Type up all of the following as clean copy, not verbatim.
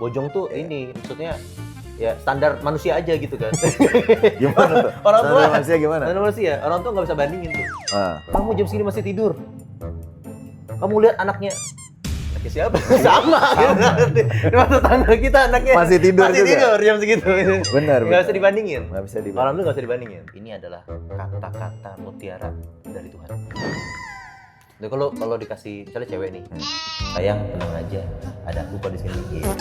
Bojong tuh ini maksudnya ya standar manusia aja gitu kan. Gimana tuh? Orang tua Standar manusia gimana? Standar manusia, orang tua nggak bisa bandingin tuh. Ah. Kamu jam segini masih tidur. Kamu lihat anaknya siapa? Sama. Gitu. Tetangga kita anaknya Masih tidur masih juga? tidur jam segitu. Benar. Nggak bisa dibandingin. Nggak bisa dibandingin. Orang tuh nggak bisa dibandingin. Ini adalah kata-kata mutiara dari Tuhan. Jadi kalau dikasih misalnya cewek nih, sayang tenang aja, ada aku kok di sini. Iya.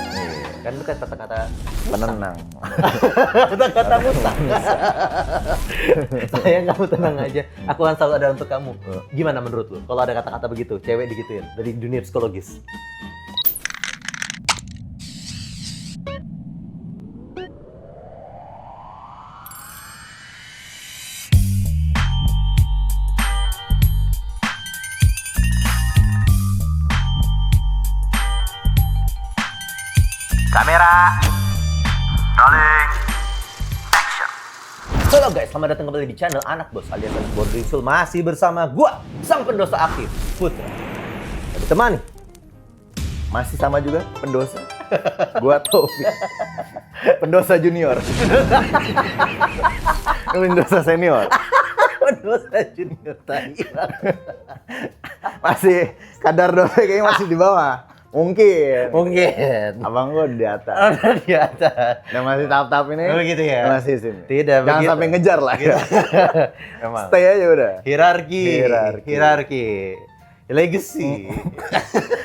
Kan itu kan kata-kata Penenang. kata-kata musa. Sayang kamu tenang aja, aku akan selalu ada untuk kamu. Gimana menurut lu? Kalau ada kata-kata begitu, cewek digituin dari dunia psikologis. Kamera, rolling, action. Halo guys, selamat datang kembali di channel Anak Bos alias Anak Boarding School. Masih bersama gua, sang pendosa aktif, Putra. Ditemani Masih sama juga pendosa. Gua Taufik. Pendosa junior. Pendosa senior. pendosa junior tadi. Masih kadar dosa kayaknya masih di bawah. Mungkin. Abang gua di atas. Di atas. Dan masih tahap-tahap ini. Oh gitu ya? Masih sini. Tidak Jangan begitu. sampai ngejar lah. Emang. Stay aja udah. Hierarki. Legacy.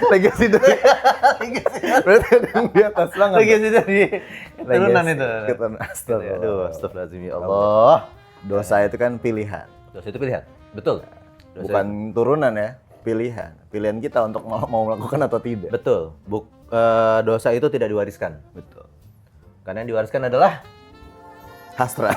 Legacy dari. Berarti ada yang di atas banget. Legacy dari turunan itu. Astagfirullah. Aduh, astagfirullahaladzim ya Allah. Dosa itu kan pilihan. Dosa itu pilihan. Betul. Dosa Bukan turunan ya. Pilihan kita untuk mau melakukan atau tidak. Betul. Dosa itu tidak diwariskan. Betul. Karena yang diwariskan adalah Hasrat.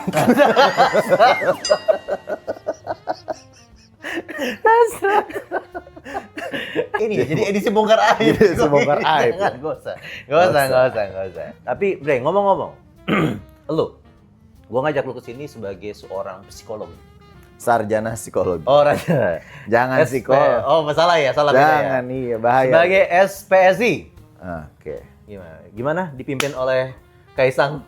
ini ya, jadi edisi bongkar aib. Edisi bongkar aib. Nggak usah. Tapi, Bre, ngomong-ngomong, gua ngajak lu ke sini sebagai seorang psikolog. Sarjana psikologi. Oh, Raja. Jangan psikolog. Oh, masalah ya, salah beda ya. Jangan, iya bahaya. Sebagai SPSI. Oke. Gimana dipimpin oleh Kaisang?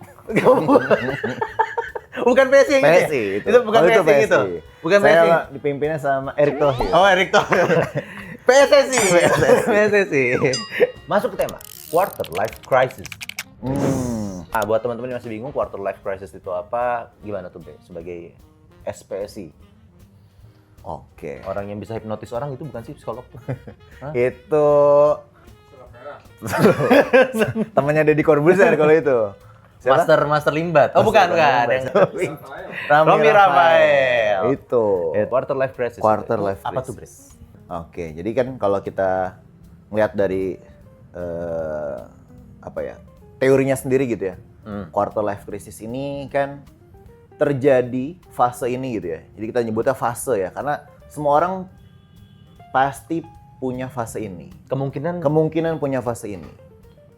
Bukan PSI yang PSI itu. itu. Itu bukan Oh, itu PSI gitu. PSI. Bukan Saya PSI. dipimpinnya sama Erick Thohir. Oh, Erick Thohir. PSSI. Masuk ke tema quarter life crisis. Buat teman-teman yang masih bingung quarter life crisis itu apa, gimana tuh, Bre? Sebagai SPSI. Oke. Orang yang bisa hipnotis orang itu bukan sih psikolog tuh? Itu temannya Deddy Corbuzier kalau itu. Siapa? Master Limbat. Oh, bukan. Limbat. Romi Rafael. Itu. Quarter life crisis. Quarter life Apa tuh, Bre? crisis. Oke, jadi kan kalau kita ngeliat dari teorinya sendiri gitu ya. Quarter life crisis ini kan terjadi fase ini gitu ya. Jadi kita nyebutnya fase ya, karena semua orang pasti punya fase ini. Kemungkinan punya fase ini.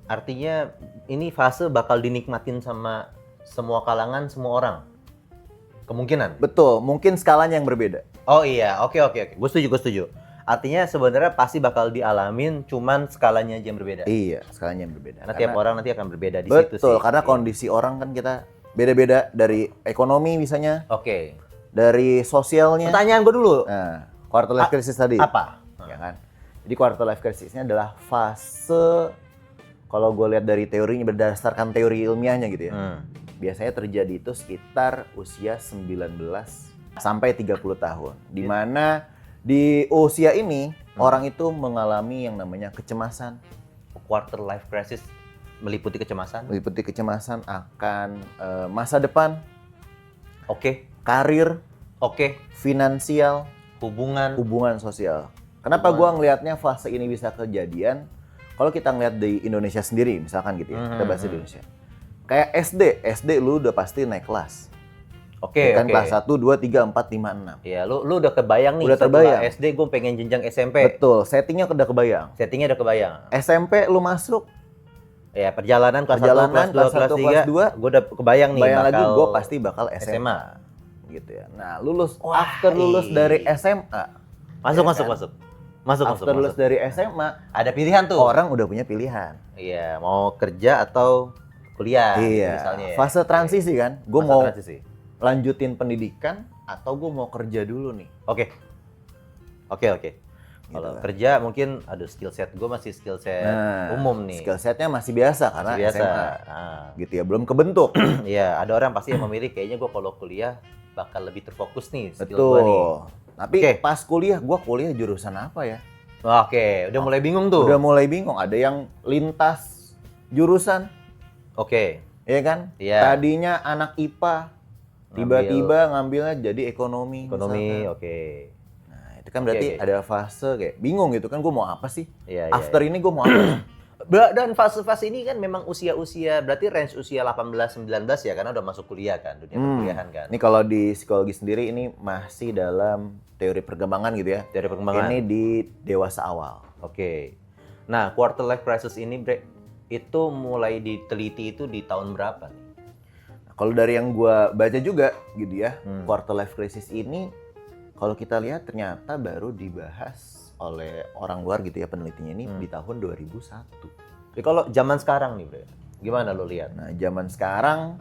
Artinya ini fase bakal dinikmatin sama semua kalangan, semua orang. Kemungkinan. Betul, mungkin skalanya yang berbeda. Oh iya, oke. Gue setuju. Artinya sebenarnya pasti bakal dialamin, cuman skalanya aja yang berbeda. Iya, skalanya yang berbeda. Karena tiap orang nanti akan berbeda di situ sih. Betul, karena kondisi orang kan kita beda-beda, dari ekonomi misalnya, Oke. dari sosialnya. Pertanyaan gue dulu. Nah, quarter life crisis tadi. Apa? Ya kan? Jadi quarter life crisisnya adalah fase, kalau gue lihat dari teorinya berdasarkan teori ilmiahnya gitu ya. Biasanya terjadi itu sekitar usia 19 sampai 30 tahun. Di mana di usia ini orang itu mengalami yang namanya kecemasan. Quarter life crisis meliputi kecemasan. Akan masa depan, Oke. karir, Oke. finansial, Hubungan. sosial. Kenapa gue ngelihatnya fase ini bisa kejadian? Kalau kita ngelihat di Indonesia sendiri, misalkan gitu ya, kita bahas Indonesia. Kayak SD lu udah pasti naik kelas. Oke. Kan kelas 1, 2, 3, 4, 5, 6. Ya, lu udah kebayang nih. Udah setelah terbayang. SD gue pengen jenjang SMP. Betul, settingnya udah kebayang. Settingnya udah kebayang. SMP lu masuk, Ya, perjalanan kelas 1, Perjalanan kelas 2, kelas kelas 1, 3, kelas 2, gue udah kebayang nih bayang lagi bakal gue pasti bakal SMA. Gitu ya. Nah, after lulus dari SMA, Masuk. After lulus dari SMA, ada pilihan tuh. orang udah punya pilihan. Iya, mau kerja atau kuliah Iya, misalnya ya. fase transisi kan. Gue Fase mau transisi. lanjutin pendidikan atau gue mau kerja dulu nih. Oke. Kalau kan. kerja mungkin aduh skill set gue masih skill set umum nih. Skill setnya masih biasa karena Masih biasa. SMA. Ah. Gitu ya, belum kebentuk. Iya, ada orang pasti yang memilih kayaknya gue kalau kuliah bakal lebih terfokus nih skill gue nih. Betul. Tapi Oke. pas kuliah, gue kuliah jurusan apa ya? Oke, udah mulai bingung tuh. Udah mulai bingung. Ada yang lintas jurusan, Oke. ya kan? Iya. Tadinya anak IPA, tiba-tiba ngambilnya jadi ekonomi. Ekonomi, misalkan. oke. Nah, itu kan berarti Oke. ada fase kayak bingung gitu kan, gue mau apa sih? Iya, After ini gue mau apa? Dan fase-fase ini kan memang usia-usia, berarti range usia 18-19 ya, karena udah masuk kuliah kan, dunia perkuliahan kan. Ini kalau di psikologi sendiri ini masih dalam teori perkembangan gitu ya. Dari perkembangan. Ini di dewasa awal. Oke. Nah, quarter life crisis ini, Bre, itu mulai diteliti itu di tahun berapa nih? Nah, kalau dari yang gue baca juga gitu ya, quarter life crisis ini kalau kita lihat ternyata baru dibahas oleh orang luar gitu ya, penelitinya ini di tahun 2001. Jadi kalau zaman sekarang nih, Bre, gimana lo lihat? Nah, zaman sekarang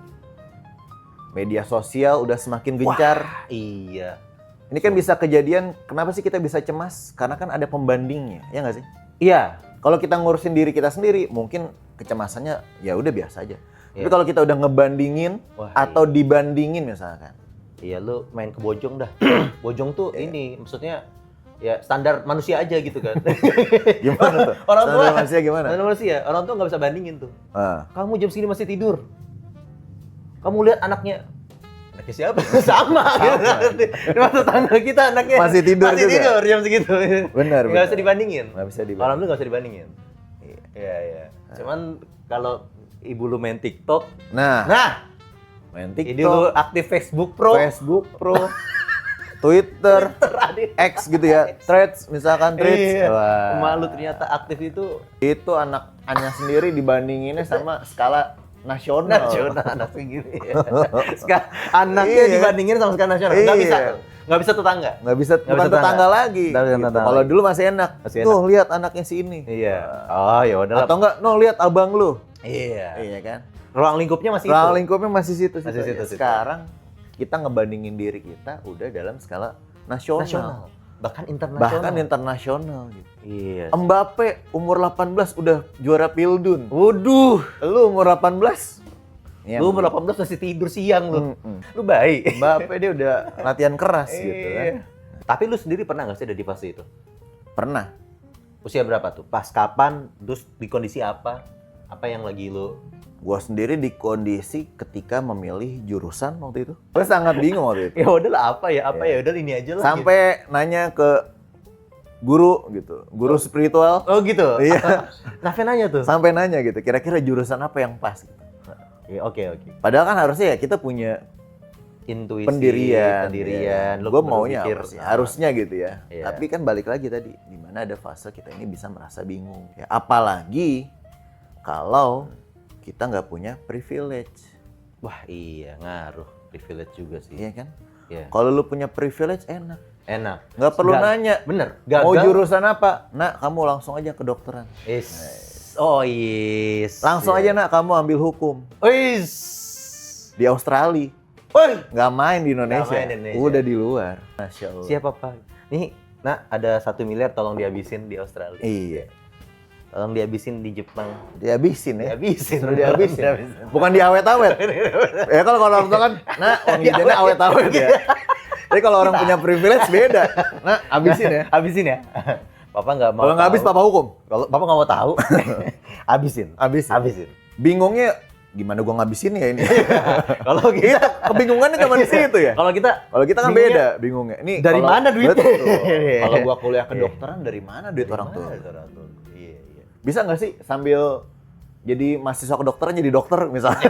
media sosial udah semakin gencar. Iya. Ini kan bisa kejadian, kenapa sih kita bisa cemas? Karena kan ada pembandingnya, ya nggak sih? Iya. Kalau kita ngurusin diri kita sendiri, mungkin kecemasannya ya udah biasa aja. Iya. Tapi kalau kita udah ngebandingin Wah, atau dibandingin misalkan, Iya, lu main ke Bojong dah. Bojong tuh ini, maksudnya ya standar manusia aja gitu kan. gimana tuh? Orang tua. Standar manusia gimana? Standar manusia, orang tua nggak bisa bandingin tuh. Ah. Kamu jam segini masih tidur. Kamu lihat anaknya siapa? Sama. Gitu. Cuma tetangga kita anaknya Masih tidur masih juga? tidur jam segitu. Benar, Nggak bisa dibandingin. Nggak bisa dibandingin. Orang lu nggak bisa dibandingin. Iya, iya. Cuman kalau ibu lu main TikTok, Nah, main ini lu TikTok, aktif Facebook Pro. Twitter, Terakhir. X gitu ya, Threads, misalkan Threads. Iya. Wah, Emak lu ternyata aktif itu itu anak-anaknya sendiri dibandinginnya sama skala nasional. anak segini. Anaknya Iya. dibandingin sama skala nasional. Nggak Iya. bisa. Nggak bisa tetangga. Nggak bisa, Nggak bukan bisa tetangga lagi. Nggak bisa Gitu. tetangga Kalau lagi. dulu masih enak. Masih Tuh, lihat anaknya si ini. Iya. Oh, ya udah. Atau enggak, no, lihat abang lu. Iya. Iya kan? Ruang lingkupnya masih Ruang itu. lingkupnya masih situ. Masih situ. Sekarang kita ngebandingin diri kita udah dalam skala nasional. Nasional. Bahkan internasional. Bahkan internasional gitu. Iya. Mbappe umur 18 udah juara Pildun. Waduh. Lu umur 18? Ya, Lu umur 18 masih tidur siang lu. Lu baik. Mbappe dia udah latihan keras gitu kan. Iya. Tapi lu sendiri pernah nggak sih ada di fase itu? Pernah. Usia berapa tuh? Pas kapan? Terus di kondisi apa? Apa yang lagi lu? Gua sendiri di kondisi ketika memilih jurusan waktu itu. Gua sangat bingung waktu itu. Ya udahlah apa ya? Apa ya udah ini aja lah. Sampai nanya ke guru gitu, guru spiritual. Oh gitu. Iya. Sampai nanya tuh. Sampai nanya gitu, kira-kira jurusan apa yang pas gitu. Ya, oke. Padahal kan harusnya ya kita punya Intuisi, pendirian. Lu Gue baru maunya mikir, apa sih? Harusnya gitu ya. Iya. Tapi kan balik lagi tadi, di mana ada fase kita ini bisa merasa bingung. Ya, apalagi kalau kita nggak punya privilege, Wah iya ngaruh. Privilege juga sih. iya kan? Iya. Kalau lu punya privilege enak, Enak. nggak perlu nanya. Bener. Mau Gagal. jurusan apa? Nak, kamu langsung aja kedokteran. Oh yes. Langsung aja nak, kamu ambil hukum Is. di Australia. Woi. Nggak main di Indonesia. Nggak main di Indonesia. Udah di luar. Masya Allah. Siapa Pak? Nih, nak ada 1 miliar tolong dihabisin di Australia. Iya. Tolong dihabisin di Jepang. Dihabisin ya. Dihabisin. Suruh dihabisin. Bukan diawet-awet. Ya kalau orang tua kan, nah uang jajannya awet-awet ya. Tapi kalau orang punya privilege beda. Nah, habisin ya. Habisin ya. Papa nggak mau. Kalau nggak habis tahu. papa hukum. Kalau Papa nggak mau tahu, habisin. Habisin. Habisin. Bingungnya gimana gua ngabisin ya ini. Kalau kita, Kebingungannya cuma di situ ya. kalau kita Kalau kita kan bingungnya beda bingungnya. Ini dari kalau- mana duitnya? Betul. Kalau gua kuliah kedokteran dari mana duit orang tua? Iya, iya. Bisa nggak sih sambil jadi mahasiswa kedokteran jadi dokter misalnya?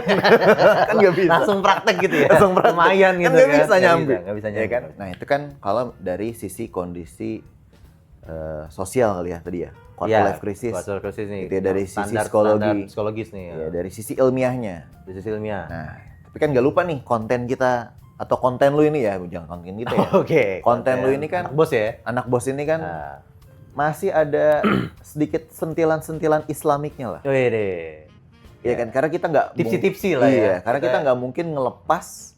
Kan nggak bisa. Langsung praktek gitu ya. Langsung praktek. Lumayan gitu Nggak kan. bisa nyambi. Nggak bisa Ya nyambi. kan? Nah itu kan kalau dari sisi kondisi sosial kali ya tadi ya. Quarter Iya, life crisis. quarter life crisis nih. Gitu ya, dari sisi Standar psikologi. psikologis nih ya. Ya, dari sisi ilmiahnya. Dari sisi ilmiah. Nah, tapi kan nggak lupa nih konten kita atau konten lu ini ya, jangan konten kita ya. Oke. Konten lu ini kan- anak bos ya. Anak bos ini kan Nah, masih ada sedikit sentilan-sentilan Islamiknya lah. Oh iya deh. Iya kan, karena kita nggak Tipsi-tipsi lah ya. Iya, karena kita nggak mungkin ngelepas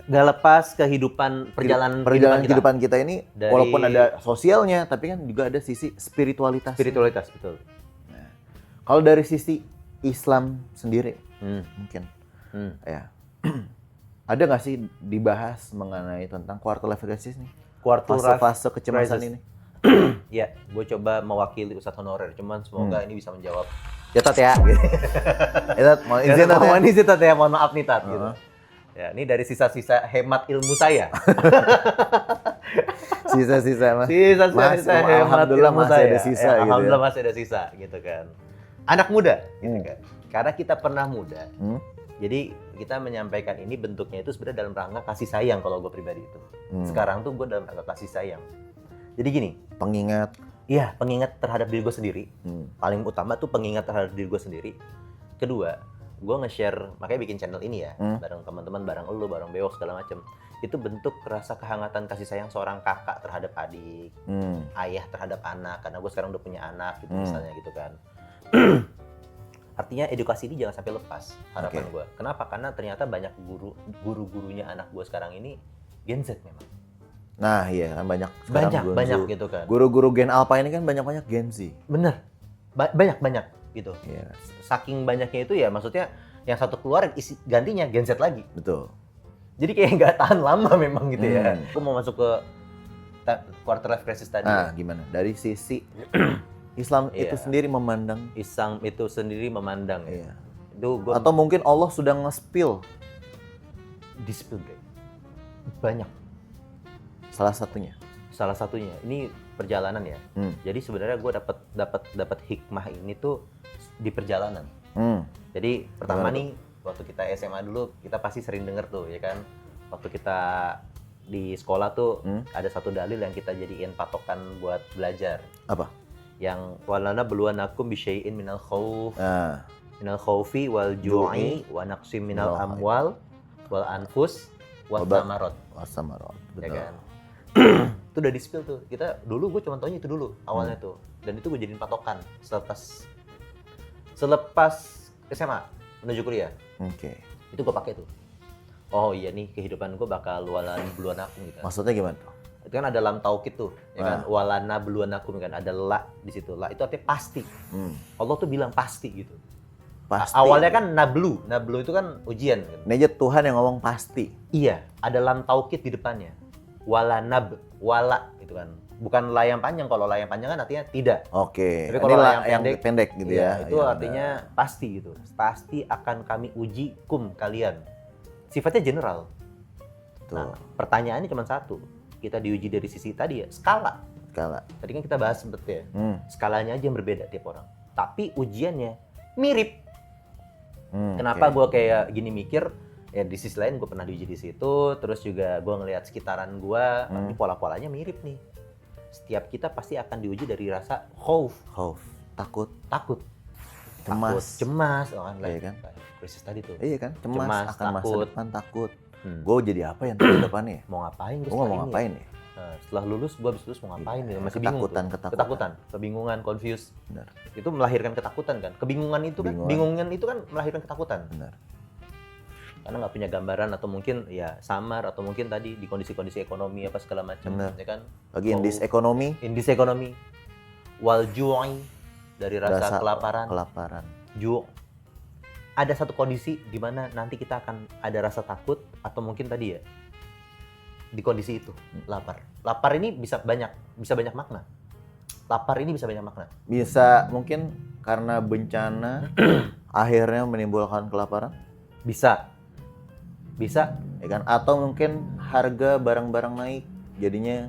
Gak lepas kehidupan perjalanan kehidupan kita ini Dari- walaupun ada sosialnya, tapi kan juga ada sisi spiritualitas. spiritualitas, betul. Kalau dari sisi Islam sendiri, mungkin ya ada nggak sih dibahas mengenai tentang quarter life crisis nih? Quarter life Fase-fase kecemasan crisis. ini. Ya, gue coba mewakili Ustadz honorer, cuman semoga ini bisa menjawab. Ya Tat ya. Gitu. Tat, mau izin Tat ya? Mohon izin Tat ya, mohon maaf nih Tat. Gitu. Ya, ini dari sisa-sisa hemat ilmu saya. Sisa-sisa mas. Sisa-sisa hemat Alhamdulillah ilmu masih saya. ada sisa Ya, gitu alhamdulillah ya. masih ada sisa gitu kan. Anak muda gitu kan. Karena kita pernah muda. Jadi kita menyampaikan ini bentuknya itu sebenarnya dalam rangka kasih sayang kalau gue pribadi itu. Sekarang tuh gue dalam rangka kasih sayang. Jadi gini, Pengingat. iya, pengingat terhadap diri gue sendiri. Paling utama tuh pengingat terhadap diri gue sendiri. Kedua, gue nge-share, makanya bikin channel ini ya, bareng teman-teman, bareng elu, bareng Bewok segala macem. Itu bentuk rasa kehangatan kasih sayang seorang kakak terhadap adik, ayah terhadap anak, karena gue sekarang udah punya anak gitu misalnya gitu kan. Artinya edukasi ini jangan sampai lepas, harapan gue. Kenapa? Karena ternyata banyak guru-gurunya anak gue sekarang ini Gen Z memang. Nah iya kan banyak Banyak gitu kan. Guru-guru Gen Alpha ini kan banyak Gen Z. Bener, banyak gitu. Iya, Saking banyaknya itu ya maksudnya yang satu keluar isi gantinya Gen Z lagi. betul. Jadi kayak nggak tahan lama memang gitu ya. Aku mau masuk ke quarter life crisis tadi. Nah gimana? Dari sisi Islam itu sendiri memandang. Islam itu sendiri memandang. Iya. Itu gua Atau mungkin Allah sudah nge-spill dispel deh. Banyak. salah satunya. Salah satunya ini perjalanan ya. Jadi sebenarnya gue dapat hikmah ini tuh di perjalanan. Jadi pertama nih waktu kita SMA dulu kita pasti sering denger tuh ya kan. Waktu kita di sekolah tuh ada satu dalil yang kita jadiin patokan buat belajar. Apa? Yang walana beluanakum bisyai'in minal khauf. Minal khaufi wal ju'i wa naqsim minal amwal wal anfus wa thamarot. Wasamarot. Ya Betul. kan? Itu udah di-spill tuh. Kita dulu gue cuma taunya itu dulu awalnya tuh. Dan itu gue jadiin patokan selepas SMA menuju kuliah. Oke. Itu gue pakai tuh. Oh iya nih kehidupan gue bakal walana beluanakum gitu kan. Maksudnya gimana tuh? Itu kan ada lam taukid tuh, ya kan? Walana beluanakum kan ada la di situ. La itu artinya pasti. Allah tuh bilang pasti gitu. Pasti. Awalnya kan nablu itu kan ujian kan. Ini aja Tuhan yang ngomong pasti. Iya, ada lam taukid di depannya. Wala gitu kan. Bukan la yang panjang, kalau la yang panjang kan artinya tidak. Oke. Tapi kalau Ini la yang pendek gitu ya. Itu Ya, artinya pasti gitu. Pasti akan kami uji kalian. Sifatnya general. Tuh. Nah, pertanyaannya cuma satu. Kita diuji dari sisi tadi ya, skala. Skala. Tadi kan kita bahas sempet ya. Skalanya aja yang berbeda tiap orang. Tapi ujiannya mirip. Kenapa gue kayak gini mikir? Ya di sisi lain gue pernah diuji di situ. Terus juga gue ngelihat sekitaran gue, ini pola-polanya mirip nih. Setiap kita pasti akan diuji dari rasa khauf, Takut. cemas, oh kan, Iya kan? krisis tadi tuh. Iya kan? Cemas akan masa takut. depan, takut. Gue jadi apa yang di depannya? Mau ngapain gue? Gue mau ngapain ya? Nah, setelah lulus, gue habis lulus mau ngapain ya? Masih Ketakutan, bingung tuh. Ketakutan, kebingungan, confused. Benar. Itu melahirkan ketakutan kan? Kebingungan itu kan melahirkan ketakutan. Benar. Karena nggak punya gambaran atau mungkin ya samar atau mungkin tadi di kondisi-kondisi ekonomi apa segala macam, Benar. ya kan? Lagi indis ekonomi. Wal ju'i dari rasa kelaparan. Ju' ada satu kondisi di mana nanti kita akan ada rasa takut atau mungkin tadi ya di kondisi itu lapar. Lapar ini bisa banyak makna. Lapar ini bisa banyak makna. Bisa mungkin karena bencana akhirnya menimbulkan kelaparan. Bisa. Ya kan? Atau mungkin harga barang-barang naik jadinya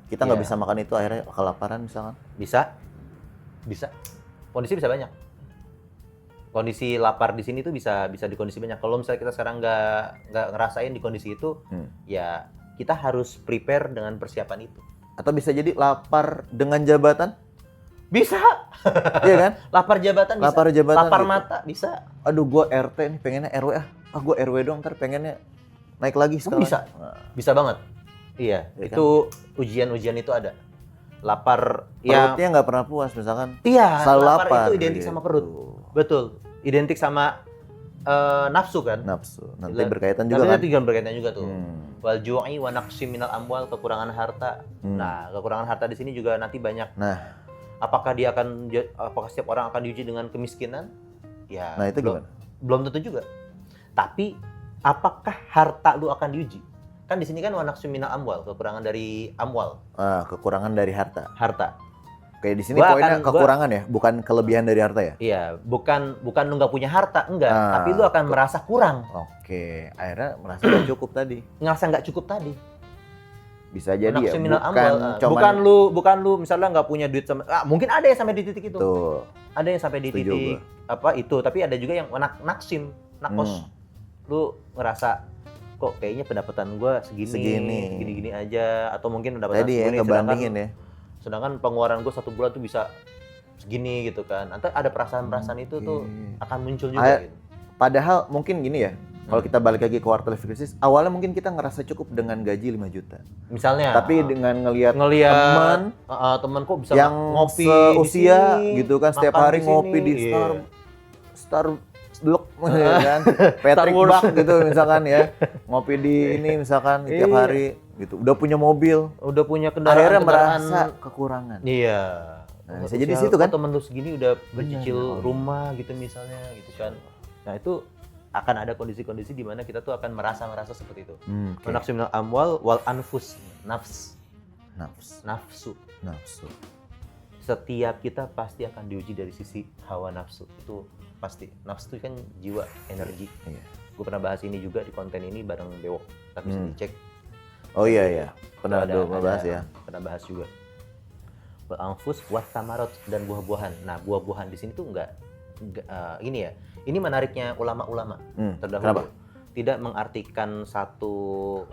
kita nggak Iya. bisa makan itu akhirnya kelaparan misalkan. Bisa. Kondisi bisa banyak. Kondisi lapar di sini tuh bisa di kondisi banyak. Kalau misalnya kita sekarang nggak ngerasain di kondisi itu, ya kita harus prepare dengan persiapan itu. Atau bisa jadi lapar dengan jabatan. Bisa. Iya kan? Lapar jabatan bisa. Lapar jabatan Lapar gitu. mata bisa. Aduh, gue RT nih pengennya RW gue RW dong, ntar pengennya naik lagi sekarang. Bisa. Bisa banget. Iya, Ya itu ujian-ujian itu ada. Lapar ya. Perutnya nggak pernah puas misalkan. Iya, Selalu lapar lapar, itu identik sama perut. gitu. Betul. Identik sama nafsu kan? Nafsu. Nanti Gila. berkaitan juga kan. Nanti berkaitan juga tuh. Hmm. Wal ju'i wa naqsi minal amwal, kekurangan harta. Nah, kekurangan harta di sini juga nanti banyak. Nah, Apakah setiap orang akan diuji dengan kemiskinan? Ya. nah itu gimana? Belum tentu juga. Tapi apakah harta lu akan diuji? Kan di sini kan wa naqsi minal amwal, kekurangan dari amwal, Kekurangan dari harta. harta. Kayak di sini Gua poinnya akan- kekurangan ya, bukan kelebihan dari harta ya. Iya, bukan lu nggak punya harta, enggak. Ah. Tapi lu akan merasa kurang, Oke, akhirnya merasa nggak cukup tadi. ngerasa nggak cukup tadi. Bisa jadi ya, Naqsi minal bukan amwal. cuman Bukan lu misalnya nggak punya duit sama, mungkin ada yang sampai di titik itu. tuh. Ada yang sampai di Setuju titik itu, tapi ada juga yang naksim, nakos. Lu ngerasa kok kayaknya pendapatan gua Segini. gini aja, atau mungkin pendapatan Tadi ya segini, ngebandingin ya. sedangkan pengeluaran gua 1 bulan tuh bisa segini gitu kan. Nanti ada perasaan-perasaan itu tuh akan muncul juga gitu. Padahal mungkin gini ya, kalau kita balik lagi ke quarter life crisis, awalnya mungkin kita ngerasa cukup dengan gaji 5 juta. Misalnya, Tapi dengan ngelihat ngelihat teman teman kok bisa yang ngopi seusia di sini, gitu kan, setiap makan hari di ngopi sini. di Iya. Star Block ya kan, Patrick Wars. Buck gitu misalkan ya, ngopi di ini misalkan tiap Iya. hari gitu, udah punya mobil, Udah punya akhirnya kendaraan. merasa kekurangan. Iya. Nah, bisa jadi situ kan? Temen lu segini udah mencicil Benar. rumah gitu misalnya gitu kan. Nah itu akan ada kondisi-kondisi di mana kita tuh akan merasa seperti itu. Oke. Nafsu minal amwal wal anfus, nafsu. Nafsu. Setiap kita pasti akan diuji dari sisi hawa nafsu. Itu pasti. Nafsu itu kan jiwa, energi. Iya. Gue pernah bahas ini juga di konten ini bareng Bewok. Tapi bisa dicek. Oh iya. Pernah Ada- bahas ada- ya. Pernah bahas juga. Wal anfus wat tamarot dan buah-buahan. Nah, buah-buahan di sini tuh enggak ini ya. Ini menariknya ulama-ulama terdahulu. Kenapa? Tidak mengartikan satu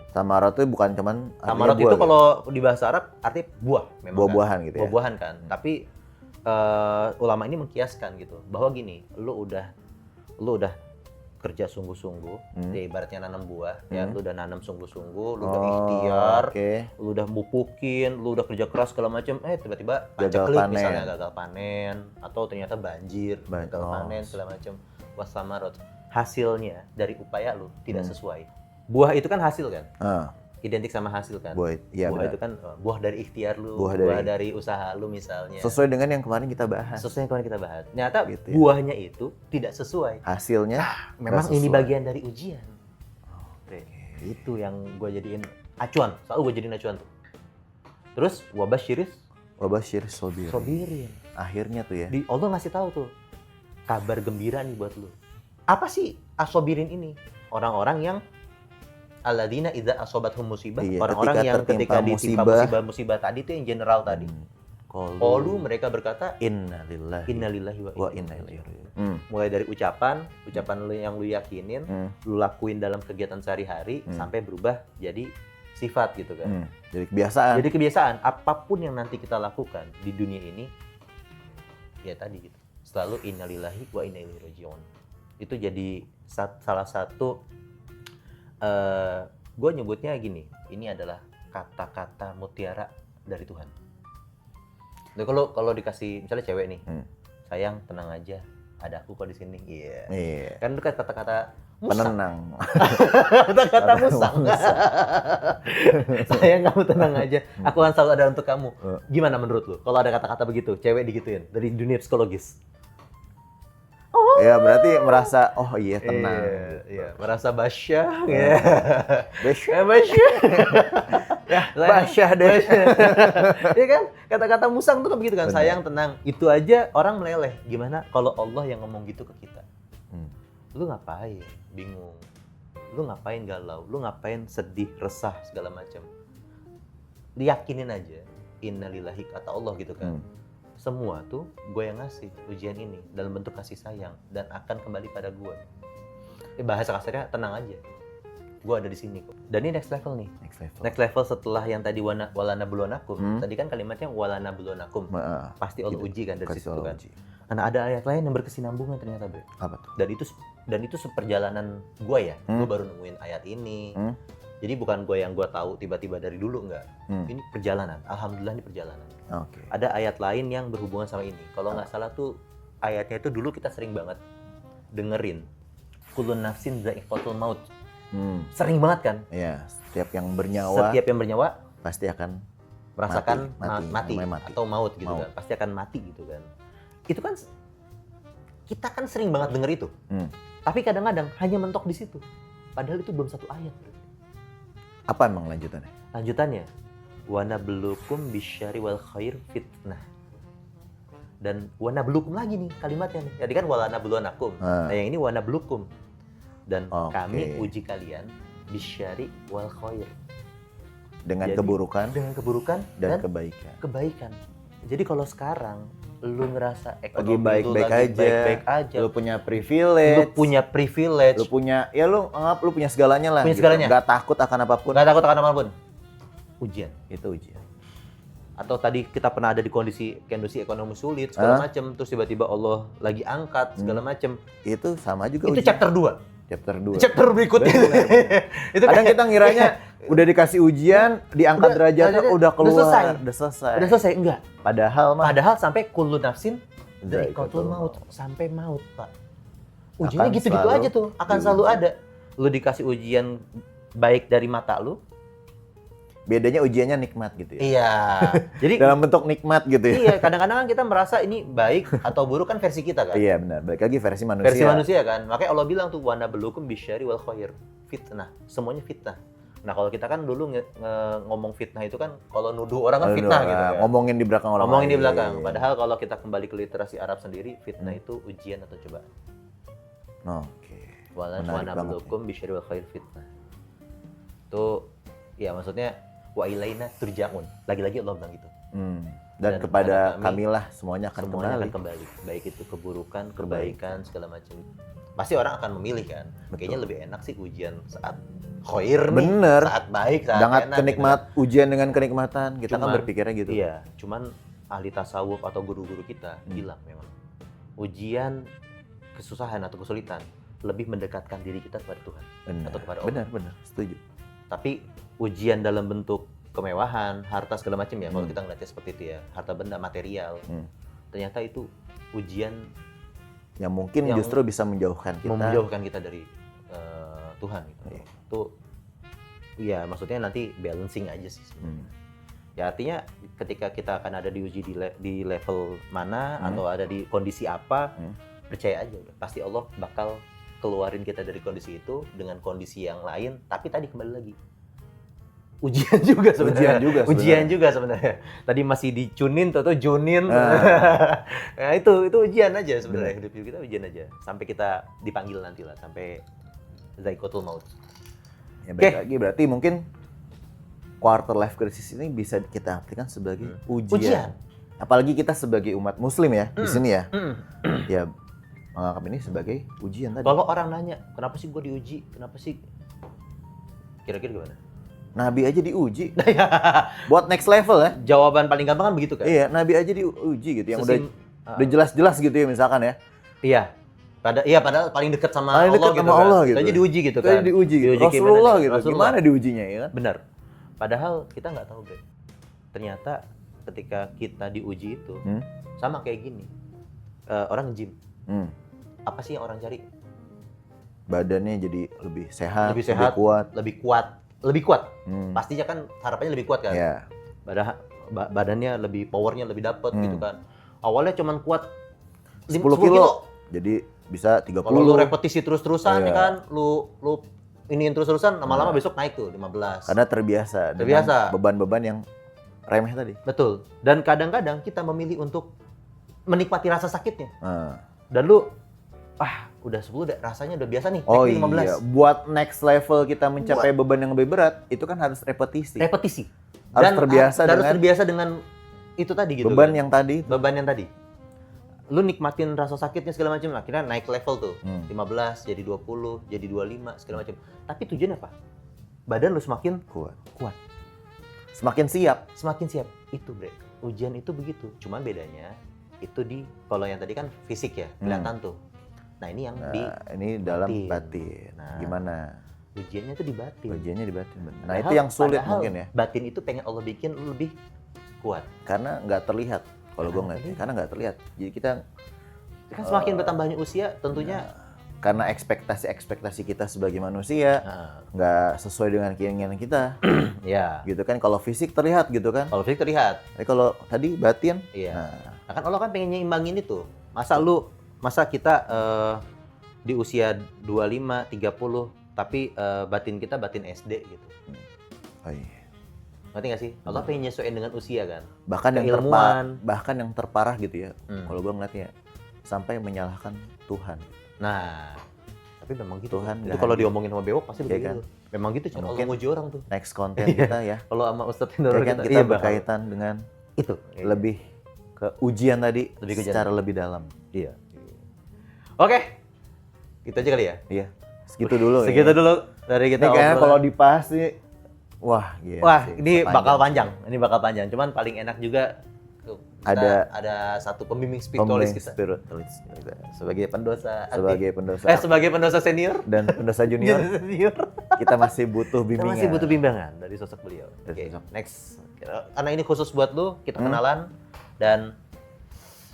Tamarot itu bukan cuman artinya tamarot buah itu gitu. kalau di bahasa Arab artinya buah memang. Buah-buahan kan? gitu ya. Buah-buahan kan. Tapi ulama ini mengkiaskan gitu bahwa gini, lu udah kerja sungguh-sungguh, ya ibaratnya nanam buah, ya lu udah nanam sungguh-sungguh, lu udah ikhtiar, Oke. lu udah mupukin, lu udah kerja keras segala macam, tiba-tiba Gagal paceklik panen. misalnya gagal panen, atau ternyata banjir, gagal Oh. panen segala macam, wasamarot. Hasilnya dari upaya lu tidak sesuai. Buah itu kan hasil kan, identik sama hasil kan. Buah, iya buah benar. itu kan buah dari ikhtiar lu, Buah buah dari- dari usaha lu misalnya. Sesuai dengan yang kemarin kita bahas. Sesuai yang kemarin kita bahas. Ternyata Gitu ya. buahnya itu tidak sesuai. Hasilnya Memang nggak ini sesuai. bagian dari ujian. Itu yang gue jadiin acuan. Selalu gue jadiin acuan tuh. Terus wabasyiris Wabashir sobir. sobirin. Akhirnya tuh ya. Di Allah ngasih tahu tuh kabar gembira nih buat lu. Apa sih asobirin ini? Orang-orang yang alladzina idza asobathum musibah, Iya, orang-orang ketika yang tertimpa ketika ditimpa musibah. musibah tadi itu yang general tadi. Qalu mereka berkata innalillahi innalillahi wa wa inna inna ilaihi ilaihi raji'un. raji'un. Mulai dari ucapan lu yang lu yakinin, lu lakuin dalam kegiatan sehari-hari sampai berubah jadi sifat gitu kan. Jadi kebiasaan. Jadi kebiasaan apapun yang nanti kita lakukan di dunia ini ya tadi gitu. Selalu innalillahi wa inna ilaihi raji'un. Itu jadi salah satu gue nyebutnya gini, ini adalah kata-kata mutiara dari Tuhan. Jadi kalau dikasih misalnya cewek nih, sayang tenang aja, ada aku kok di sini. Iya. Iya. Kan itu kan kata-kata musang. Penenang. Kata-kata musang. Sayang kamu tenang aja, aku akan selalu ada untuk kamu. Gimana menurut lu? Kalau ada kata-kata begitu, cewek digituin dari dunia psikologis. Ya berarti merasa oh iya tenang. Iya, merasa basyah. Ya. Besyah. Basyah. Ya, basyah deh. Iya kan? Kata-kata musang tuh kan begitu kan, sayang tenang. Itu aja orang meleleh. Gimana kalau Allah yang ngomong gitu ke kita? Lu ngapain? Bingung. Lu ngapain galau? Lu ngapain sedih, resah, segala macam? Diyakinin aja. Innalillahi kata Allah gitu kan. Semua tuh gue yang ngasih ujian ini dalam bentuk kasih sayang dan akan kembali pada gue. Bahasa kasarnya tenang aja. Gue ada di sini kok. Dan ini next level nih. Next level setelah yang tadi walana buluanakum. Tadi kan kalimatnya walana buluanakum. Pasti Allah uji kan dari situ kan. Nah, ada ayat lain yang berkesinambungan ternyata, Bre. Apa tuh? Dan itu seperjalanan gue ya. Gue baru nemuin ayat ini. Jadi bukan gue yang gue tahu tiba-tiba dari dulu, enggak. Ini perjalanan. Alhamdulillah ini perjalanan. Oke. Ada ayat lain yang berhubungan sama ini. Kalau nggak salah tuh ayatnya itu dulu kita sering banget dengerin. Kullun nafsin dha'iqatul maut. Sering banget kan? Iya, setiap yang bernyawa pasti akan merasakan mati namanya atau maut gitu kan. Pasti akan mati gitu kan. Itu kan kita kan sering banget denger itu. Tapi kadang-kadang hanya mentok di situ. Padahal itu belum satu ayat. Apa emang lanjutannya? Lanjutannya, wa nabluukum bisyarri wal khair fitnah. Dan wa nabluukum lagi nih kalimatnya nih. Jadi kan wala nabluwanakum. Nah, yang ini wa nabluukum. Dan kami uji kalian bisyarri wal khair. Dengan Jadi, keburukan dan kebaikan. Jadi kalau sekarang lu ngerasa Lagi ekonomi baik-baik aja. Lu punya privilege. Lu punya, ya lu anggap lu punya segalanya lah. Punya segalanya. Gak takut akan apapun. Gak takut akan apapun. Ujian. Itu ujian. Atau tadi kita pernah ada di kondisi ekonomi sulit segala macam, terus tiba-tiba Allah lagi angkat segala macam. Itu sama juga Itu ujian. chapter 2. Chapter berikutnya. Itu kadang kita ngiranya udah dikasih ujian, diangkat derajatnya udah keluar, udah selesai. Enggak. Padahal Sampai kullu nafsin dha'iqatul maut, sampai maut, Pak. Ujiannya Akan gitu-gitu selalu aja tuh, akan selalu ada. Lu dikasih ujian baik dari mata lu. Bedanya ujiannya nikmat gitu ya. Iya. Jadi dalam bentuk nikmat gitu ya. Iya, kadang-kadang kan kita merasa ini baik atau buruk kan versi kita kan. Iya benar. Balik lagi versi manusia. Versi manusia kan. Makanya Allah bilang tuh wa nabluukum bisyarri wal khair fitnah. Semuanya fitnah. Nah, kalau kita kan dulu ngomong fitnah itu kan kalau nuduh orang kan fitnah gitu kan. Ngomongin di belakang orang Ngomongin lain. di belakang. Padahal kalau kita kembali ke literasi Arab sendiri, fitnah itu ujian atau cobaan. Oke. Wa nabluukum bisyarri wal khair fitnah. Itu ya maksudnya wa ilaina turja'un. Lagi-lagi Allah bilang gitu. Dan kepada kamilah semuanya akan kembali. Baik itu keburukan, kebaikan, segala macam. Pasti orang akan memilih kan. Kayaknya lebih enak sih ujian saat khair nih. Bener. Saat baik, saat sangat enak. kenikmat, gitu. Ujian dengan kenikmatan. Kita kan berpikirnya gitu. Iya, cuman ahli tasawuf atau guru-guru kita bilang memang ujian, kesusahan atau kesulitan lebih mendekatkan diri kita kepada Tuhan atau kepada Allah. Benar, setuju. Tapi ujian dalam bentuk kemewahan, harta segala macam ya, kalau kita ngeliatnya seperti itu ya, harta benda, material, ternyata itu ujian yang mungkin justru bisa menjauhkan kita dari Tuhan gitu. Itu ya maksudnya nanti balancing aja sih sebenarnya. Ya artinya ketika kita akan ada diuji di level mana atau ada di kondisi apa, percaya aja pasti Allah bakal keluarin kita dari kondisi itu dengan kondisi yang lain, tapi tadi kembali lagi ujian juga sebenarnya. Tadi masih dicunin atau junin. Nah, itu ujian aja sebenarnya. Hidup kita ujian aja sampai kita dipanggil nanti lah, sampai dha'iqatul maut. Ya baik lagi berarti mungkin quarter life crisis ini bisa kita artikan sebagai ujian. Apalagi kita sebagai umat muslim ya di sini ya. Ya menganggap ini sebagai ujian tadi. Kalau orang nanya, kenapa sih gue diuji? Kenapa sih? Kira-kira gimana? Nabi aja diuji. Buat next level ya. Jawaban paling gampang kan begitu kan? Iya, Nabi aja diuji gitu. Yang udah jelas-jelas gitu ya misalkan ya. Iya. Padahal paling dekat sama Allah gitu. Aja diuji gitu kan. Diuji Rasulullah gitu. Gimana diujinya ya kan? Benar. Padahal kita nggak tahu, Bre. Ternyata ketika kita diuji itu sama kayak gini. Orang gym. Apa sih yang orang cari? Badannya jadi lebih sehat, lebih kuat. Pastinya kan harapannya lebih kuat kan? Iya. Badannya lebih, powernya lebih dapet gitu kan. Awalnya cuman kuat 10 kilo. Jadi bisa 30. Kalau lu repetisi terus-terusan ya kan, lu iniin terus-terusan, lama-lama besok naik tuh 15. Karena terbiasa dengan beban-beban yang remeh tadi. Betul. Dan kadang-kadang kita memilih untuk menikmati rasa sakitnya. Dan lu udah 10 rasanya udah biasa nih, 15. Iya, buat next level kita mencapai beban yang lebih berat, itu kan harus repetisi. Harus Dan terbiasa dengan itu tadi gitu. Beban yang tadi. Lu nikmatin rasa sakitnya segala macam, akhirnya naik level tuh. 15, jadi 20, jadi 25 segala macam. Tapi tujuannya apa? Badan lu semakin kuat. Semakin siap. Itu, Bre. Ujian itu begitu. Cuman bedanya itu kalau yang tadi kan fisik ya, kelihatan tuh. Nah, ini yang ini dalam batin. Nah, gimana? Ujiannya tuh di batin. Ujiannya di batin. Bener. Nah Padahal- itu yang sulit padahal mungkin ya. Batin itu pengen Allah bikin lu lebih kuat. Karena nggak terlihat. Kalau gue ngeliatnya, karena nggak terlihat. Jadi kita Kan semakin bertambahnya usia tentunya karena ekspektasi kita sebagai manusia nah, nggak sesuai dengan keinginan kita, ya. gitu kan. Kalau fisik terlihat gitu kan. Kalau fisik terlihat. Tapi kalau tadi batin, Iya. nah, Nah, kan Allah kan pengen nyimbangin itu. Masa kita di usia 25, 30 tapi batin kita batin SD gitu. oh iya. Ngerti nggak sih? Allah pengen nyesuaiin dengan usia kan. bahkan Keilmuan. yang terparah gitu ya. Hmm. Kalau gue ngeliatnya sampai menyalahkan Tuhan. Nah, tapi memang gitu. Tuhan Itu nggak kalau hadir. diomongin sama bewok pasti Iya begitu. kan? Memang gitu cara Allah Mungkin nguji orang tuh. Next konten kita ya. Kalau sama Ustadz Ya Indra kan kita bakal. berkaitan dengan Itu. lebih ke ujian tadi Lebih ke ujian. secara lebih dalam. Iya. Oke. Gitu aja kali ya. Iya. Segitu dulu. Segitu ya. dulu dari kita. Ini kayaknya obrolan. kalau dibahas nih, wah, gila Wah, sih, ini panjang. bakal panjang. Ini bakal panjang. Cuman paling enak juga Ada satu pembimbing spiritualis Pembimbing kita spiritualis sebagai pendosa sebagai pendosa sebagai pendosa senior dan pendosa junior, senior kita masih butuh kita bimbingan. masih butuh bimbingan dari sosok beliau. Dari Oke, sosok. next. Karena ini khusus buat lu, kita kenalan dan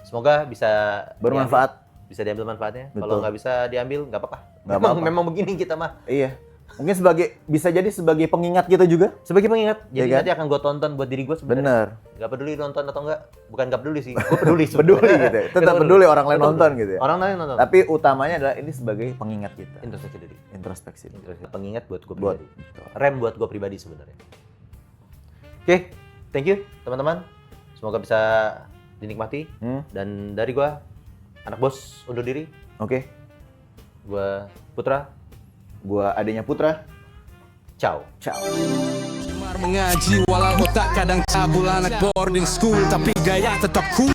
semoga bisa Bermanfaat. bisa diambil manfaatnya. Betul. Kalau nggak bisa diambil, nggak apa-apa. Nggak Memang, apa-apa. memang begini kita mah. Iya. Mungkin bisa jadi sebagai pengingat kita juga. Sebagai pengingat, jadi Iya kan? nanti akan gue tonton buat diri gue sebenarnya. Bener. Nggak peduli nonton atau enggak. Bukan nggak peduli sih, gue peduli. Peduli gitu ya. Tetap peduli orang lain Tetap nonton peduli. gitu ya. Orang lain nonton. Tapi utamanya adalah ini sebagai pengingat kita. Introspeksi diri. Introspeksi. Pengingat buat gue Buat pribadi. Rem buat gue pribadi sebenarnya. Oke, thank you teman-teman. Semoga bisa dinikmati. Dan dari gue, anak bos undur diri. Oke. Gue Putra. Gua adanya Putra. Ciao. Ciao. Gemar mengaji walau otak kadang cabul, anak boarding school tapi gaya tetap cool.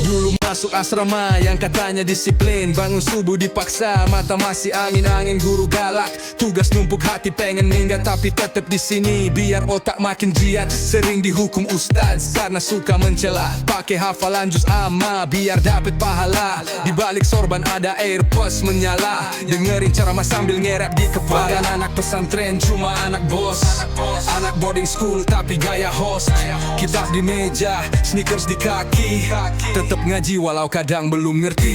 Dulu masuk asrama yang katanya disiplin, bangun subuh dipaksa, mata masih angin-angin, guru galak, tugas numpuk hati pengen minggat tapi tetap di sini biar otak makin giat. Sering dihukum ustaz karena suka mencela, pakai hafalan juz amma biar dapet pahala. Di balik sorban ada AirPods menyala, dengerin ceramah sambil ngerap di kepala. Bukan anak pesantren cuma anak bos, anak boarding school tapi gaya host. Kitab di meja, sneakers di kaki, tetap ngaji walau kadang belum ngerti.